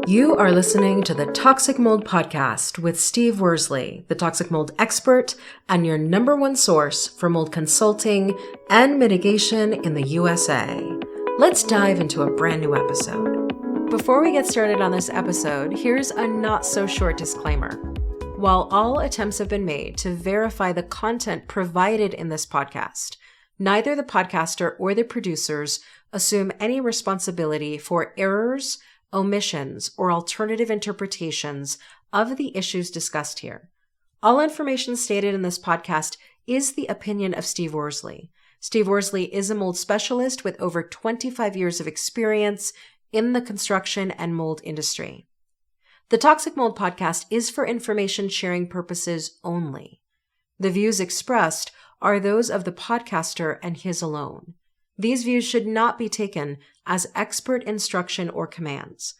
You are listening to the Toxic Mold Podcast with Steve Worsley, the toxic mold expert and your number one source for mold consulting and mitigation in the USA. Let's dive into a brand new episode. Before we get started on this episode, here's a not so short disclaimer. While all attempts have been made to verify the content provided in this podcast, neither the podcaster or the producers assume any responsibility for errors, omissions, or alternative interpretations of the issues discussed here. All information stated in this podcast is the opinion of Steve Worsley. Steve Worsley is a mold specialist with over 25 years of experience in the construction and mold industry. The Toxic Mold Podcast is for information sharing purposes only. The views expressed are those of the podcaster and his alone. These views should not be taken as expert instruction or commands.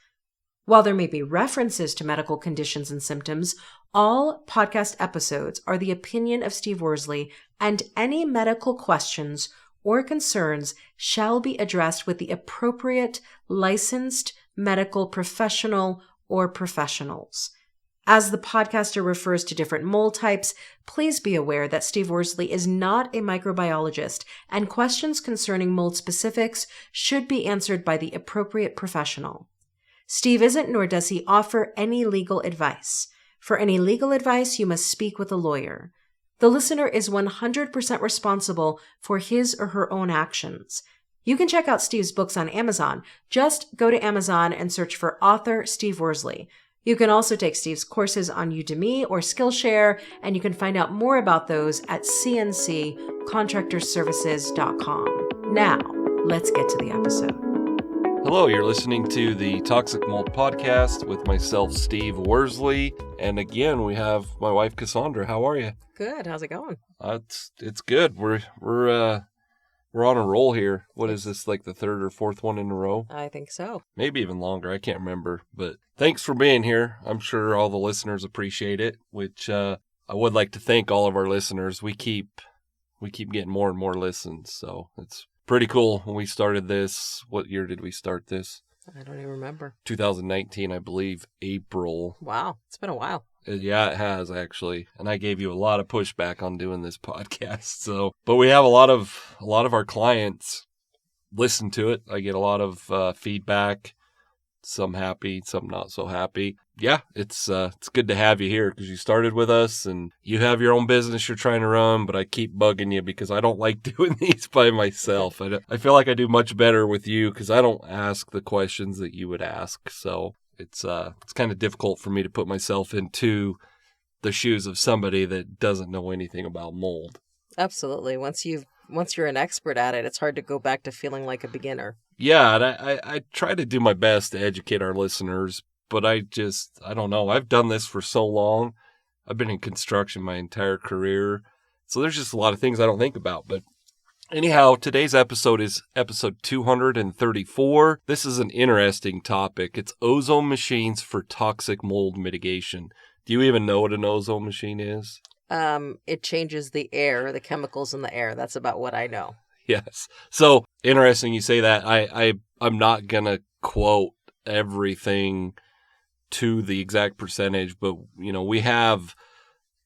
While there may be references to medical conditions and symptoms, all podcast episodes are the opinion of Steve Worsley, and any medical questions or concerns shall be addressed with the appropriate licensed medical professional or professionals. As the podcaster refers to different mold types, please be aware that Steve Worsley is not a microbiologist, and questions concerning mold specifics should be answered by the appropriate professional. Steve isn't, nor does he offer any legal advice. For any legal advice, you must speak with a lawyer. The listener is 100% responsible for his or her own actions. You can check out Steve's books on Amazon. Just go to Amazon and search for author Steve Worsley. You can also take Steve's courses on Udemy or Skillshare, and you can find out more about those at cnccontractorservices.com. Now, let's get to the episode. Hello, you're listening to the Toxic Mold Podcast with myself, Steve Worsley, and again, we have my wife, Cassandra. How are you? Good. How's it going? It's good. We're on a roll here. What is this, like the third or fourth one in a row? I think so. Maybe even longer. I can't remember. But thanks for being here. I'm sure all the listeners appreciate it, which I would like to thank all of our listeners. We keep getting more and more listens, so it's pretty cool. When we started this, what year did we start this? I don't even remember. 2019, I believe, April. Wow, it's been a while. Yeah, it has, actually. And I gave you a lot of pushback on doing this podcast. So, but we have a lot of our clients listen to it. I get a lot of feedback. Some happy, some not so happy. Yeah, it's good to have you here because you started with us and you have your own business you're trying to run, but I keep bugging you because I don't like doing these by myself. I feel like I do much better with you because I don't ask the questions that you would ask. So it's kind of difficult for me to put myself into the shoes of somebody that doesn't know anything about mold. Absolutely. Once you're an expert at it, it's hard to go back to feeling like a beginner. Yeah, and I try to do my best to educate our listeners, but I don't know. I've done this for so long. I've been in construction my entire career. So there's just a lot of things I don't think about. But anyhow, today's episode is episode 234. This is an interesting topic. It's ozone machines for toxic mold mitigation. Do you even know what an ozone machine is? It changes the air, the chemicals in the air. That's about what I know. Yes. So interesting you say that. I'm not going to quote everything to the exact percentage, but we have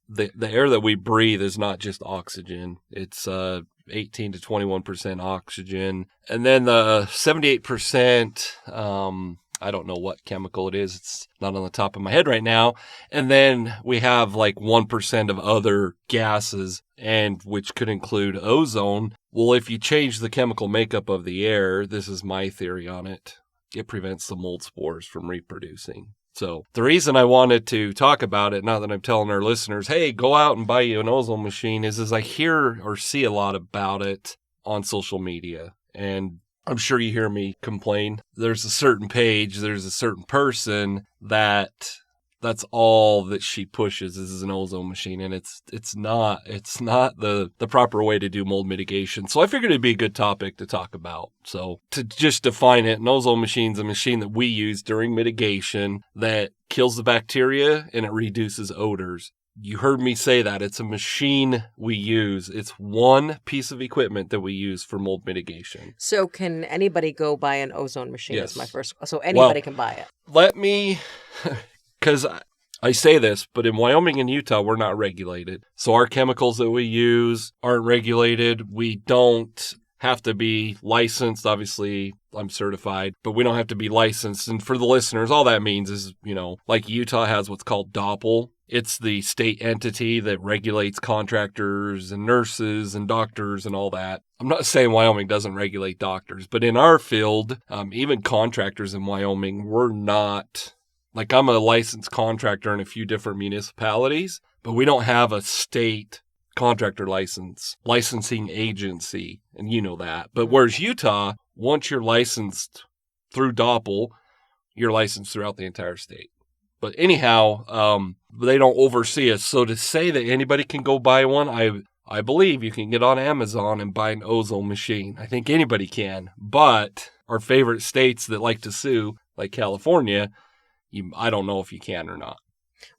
the air that we breathe is not just oxygen. It's 18 to 21% oxygen. And then the 78%, I don't know what chemical it is. It's not on the top of my head right now. And then we have like 1% of other gases, and which could include ozone. Well, if you change the chemical makeup of the air, this is my theory on it, it prevents the mold spores from reproducing. So the reason I wanted to talk about it, now that I'm telling our listeners, hey, go out and buy you an ozone machine, is I hear or see a lot about it on social media. And I'm sure you hear me complain. There's a certain page, there's a certain person that's all that she pushes is an ozone machine, and it's not the proper way to do mold mitigation. So I figured it'd be a good topic to talk about. So to just define it, an ozone machine is a machine that we use during mitigation that kills the bacteria and it reduces odors. You heard me say that. It's a machine we use. It's one piece of equipment that we use for mold mitigation. So can anybody go buy an ozone machine? Yes. Is my first. So anybody can buy it. Let me, because I say this, but in Wyoming and Utah, we're not regulated. So our chemicals that we use aren't regulated. We don't have to be licensed. Obviously, I'm certified, but we don't have to be licensed. And for the listeners, all that means is, like Utah has what's called DOPL. It's the state entity that regulates contractors and nurses and doctors and all that. I'm not saying Wyoming doesn't regulate doctors, but in our field, even contractors in Wyoming, we're not. Like, I'm a licensed contractor in a few different municipalities, but we don't have a state contractor licensing agency, and you know that. But whereas Utah, once you're licensed through DOPL, you're licensed throughout the entire state. But anyhow, they don't oversee us. So to say that anybody can go buy one, I believe you can get on Amazon and buy an ozone machine. I think anybody can. But our favorite states that like to sue, like California, I don't know if you can or not.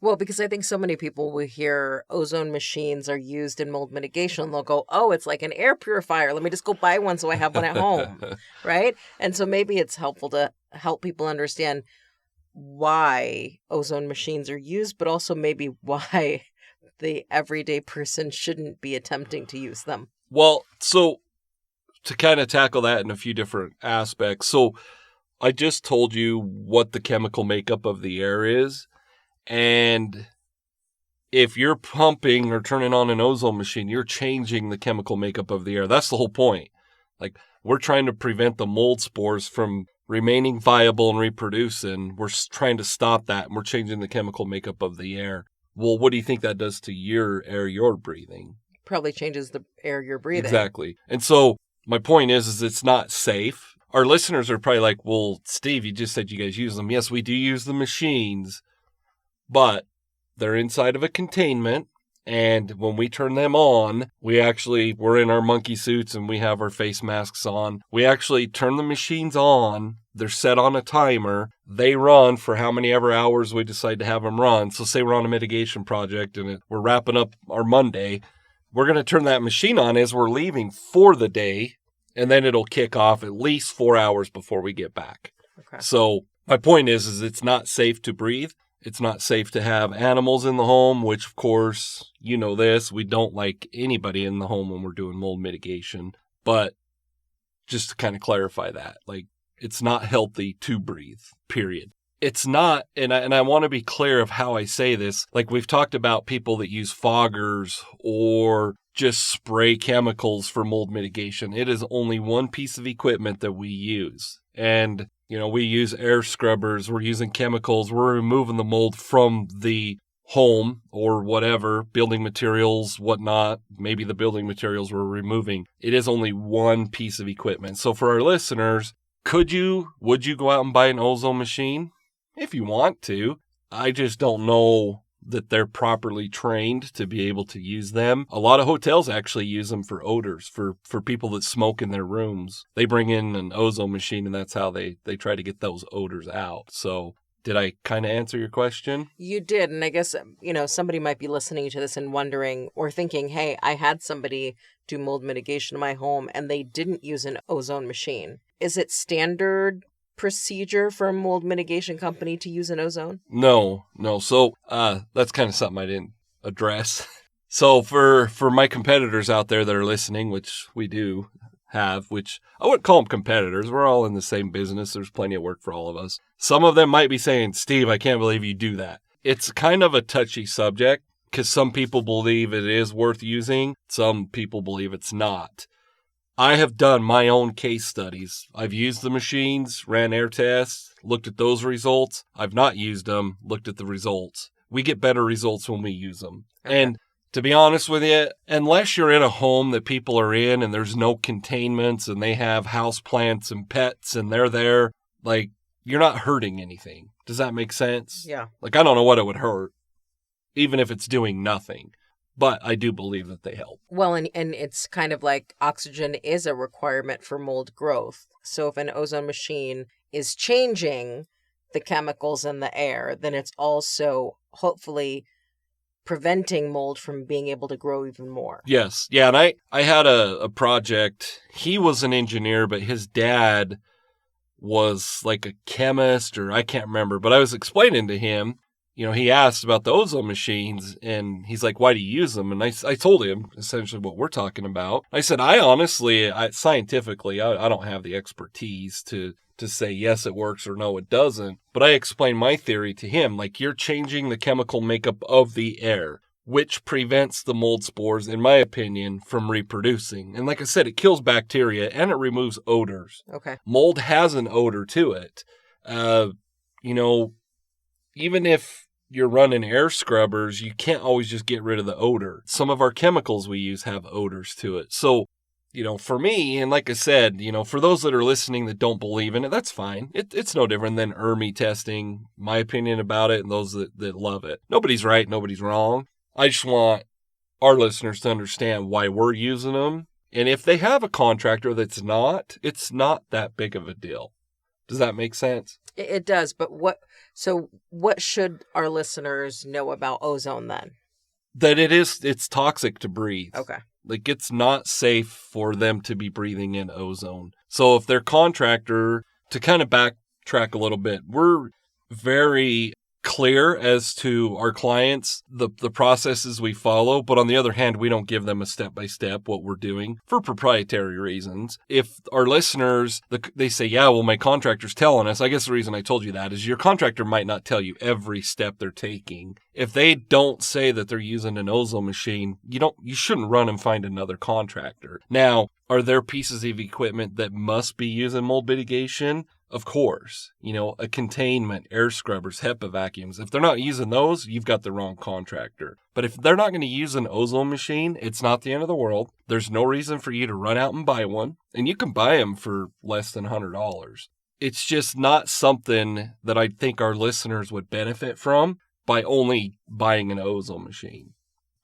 Well, because I think so many people will hear ozone machines are used in mold mitigation. They'll go, oh, it's like an air purifier. Let me just go buy one so I have one at home, right? And so maybe it's helpful to help people understand why ozone machines are used, but also maybe why the everyday person shouldn't be attempting to use them. Well, so to kind of tackle that in a few different aspects. So I just told you what the chemical makeup of the air is. And if you're pumping or turning on an ozone machine, you're changing the chemical makeup of the air. That's the whole point. Like, we're trying to prevent the mold spores from remaining viable and reproducing. We're trying to stop that, and we're changing the chemical makeup of the air. Well, what do you think that does to your air you're breathing? Probably changes the air you're breathing. Exactly. And so my point is it's not safe. Our listeners are probably like, well, Steve, you just said you guys use them. Yes, we do use the machines, but they're inside of a containment. And when we turn them on, we're in our monkey suits and we have our face masks on. We actually turn the machines on. They're set on a timer. They run for how many ever hours we decide to have them run. So say we're on a mitigation project and we're wrapping up our Monday. We're going to turn that machine on as we're leaving for the day. And then it'll kick off at least 4 hours before we get back. Okay. So my point is it's not safe to breathe. It's not safe to have animals in the home, which, of course, you know this. We don't like anybody in the home when we're doing mold mitigation. But just to kind of clarify that, like, it's not healthy to breathe, period. It's not, and I want to be clear of how I say this. Like, we've talked about people that use foggers or just spray chemicals for mold mitigation. It is only one piece of equipment that we use. And, we use air scrubbers. We're using chemicals. We're removing the mold from the home or whatever, building materials, whatnot. Maybe the building materials we're removing. It is only one piece of equipment. So for our listeners, would you go out and buy an ozone machine? If you want to. I just don't know that they're properly trained to be able to use them. A lot of hotels actually use them for odors, for people that smoke in their rooms. They bring in an ozone machine, and that's how they try to get those odors out. So did I kind of answer your question? You did. And I guess, somebody might be listening to this and wondering or thinking, hey, I had somebody do mold mitigation in my home and they didn't use an ozone machine. Is it standard procedure for a mold mitigation company to use an ozone? No. So that's kind of something I didn't address. So for my competitors out there that are listening, which we do have, which I wouldn't call them competitors. We're all in the same business. There's plenty of work for all of us. Some of them might be saying, Steve, I can't believe you do that. It's kind of a touchy subject because some people believe it is worth using. Some people believe it's not. I have done my own case studies. I've used the machines, ran air tests, looked at those results. I've not used them, looked at the results. We get better results when we use them. Okay. And to be honest with you, unless you're in a home that people are in and there's no containments and they have house plants and pets and they're there, like, you're not hurting anything. Does that make sense? Yeah. Like, I don't know what it would hurt, even if it's doing nothing. But I do believe that they help. Well, and it's kind of like oxygen is a requirement for mold growth. So if an ozone machine is changing the chemicals in the air, then it's also hopefully preventing mold from being able to grow even more. Yes. Yeah. And I had a project. He was an engineer, but his dad was like a chemist, or I can't remember, but I was explaining to him, he asked about the ozone machines, and he's like, why do you use them? And I told him essentially what we're talking about. I said, scientifically, I don't have the expertise to say, yes, it works, or no, it doesn't. But I explained my theory to him, like, you're changing the chemical makeup of the air, which prevents the mold spores, in my opinion, from reproducing. And like I said, it kills bacteria and it removes odors. Okay. Mold has an odor to it. Even if you're running air scrubbers, you can't always just get rid of the odor. Some of our chemicals we use have odors to it. So, for me, and like I said, for those that are listening that don't believe in it, that's fine. It's no different than ERMI testing, my opinion about it, and those that love it. Nobody's right, nobody's wrong. I just want our listeners to understand why we're using them. And if they have a contractor that's not, it's not that big of a deal. Does that make sense? It does, but what should our listeners know about ozone then? That it's toxic to breathe. Okay. Like, it's not safe for them to be breathing in ozone. So if their contractor, to kind of backtrack a little bit, we're very clear as to our clients, the processes we follow, but on the other hand, we don't give them a step-by-step what we're doing for proprietary reasons. If our listeners, they say, yeah, well, my contractor's telling us, I guess the reason I told you that is your contractor might not tell you every step they're taking. If they don't say that they're using an ozone machine, you shouldn't run and find another contractor. Now, are there pieces of equipment that must be using mold mitigation? Of course, a containment, air scrubbers, HEPA vacuums. If they're not using those, you've got the wrong contractor. But if they're not going to use an ozone machine, it's not the end of the world. There's no reason for you to run out and buy one. And you can buy them for less than $100. It's just not something that I think our listeners would benefit from by only buying an ozone machine.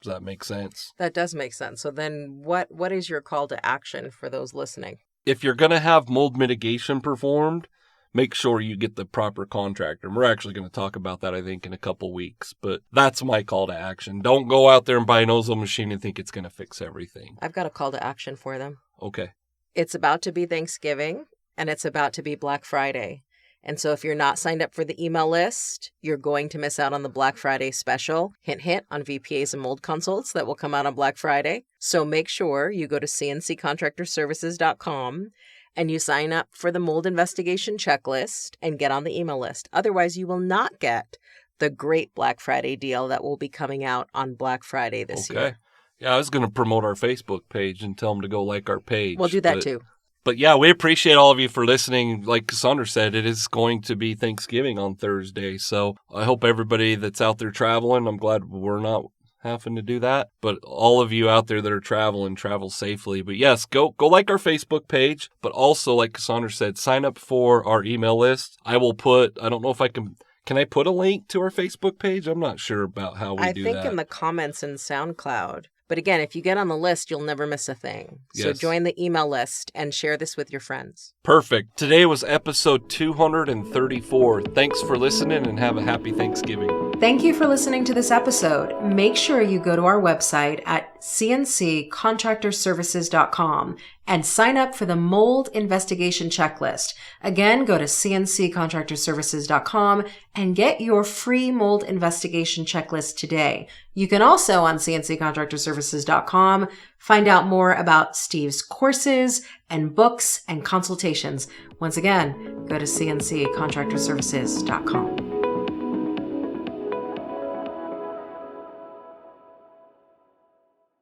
Does that make sense? That does make sense. So then what is your call to action for those listening? If you're going to have mold mitigation performed, make sure you get the proper contractor. And we're actually going to talk about that, I think, in a couple weeks. But that's my call to action. Don't go out there and buy an ozone machine and think it's going to fix everything. I've got a call to action for them. Okay. It's about to be Thanksgiving, and it's about to be Black Friday. And so if you're not signed up for the email list, you're going to miss out on the Black Friday special, hint, hint, on VPAs and mold consults that will come out on Black Friday. So make sure you go to cnccontractorservices.com and you sign up for the mold investigation checklist and get on the email list. Otherwise, you will not get the great Black Friday deal that will be coming out on Black Friday this year. Okay. Yeah, I was going to promote our Facebook page and tell them to go like our page. We'll do that too. But yeah, we appreciate all of you for listening. Like Cassandra said, it is going to be Thanksgiving on Thursday. So I hope everybody that's out there traveling, I'm glad we're not having to do that. But all of you out there that are traveling, travel safely. But yes, go like our Facebook page. But also, like Cassandra said, sign up for our email list. I don't know if I can I put a link to our Facebook page? I'm not sure about how we do that. I think in the comments in SoundCloud. But again, if you get on the list, you'll never miss a thing. So Yes. Join the email list and share this with your friends. Perfect. Today was episode 234. Thanks for listening and have a happy Thanksgiving. Thank you for listening to this episode. Make sure you go to our website at cnccontractorservices.com and sign up for the mold investigation checklist. Again, go to cnccontractorservices.com and get your free mold investigation checklist today. You can also on cnccontractorservices.com find out more about Steve's courses and books and consultations. Once again, go to cnccontractorservices.com.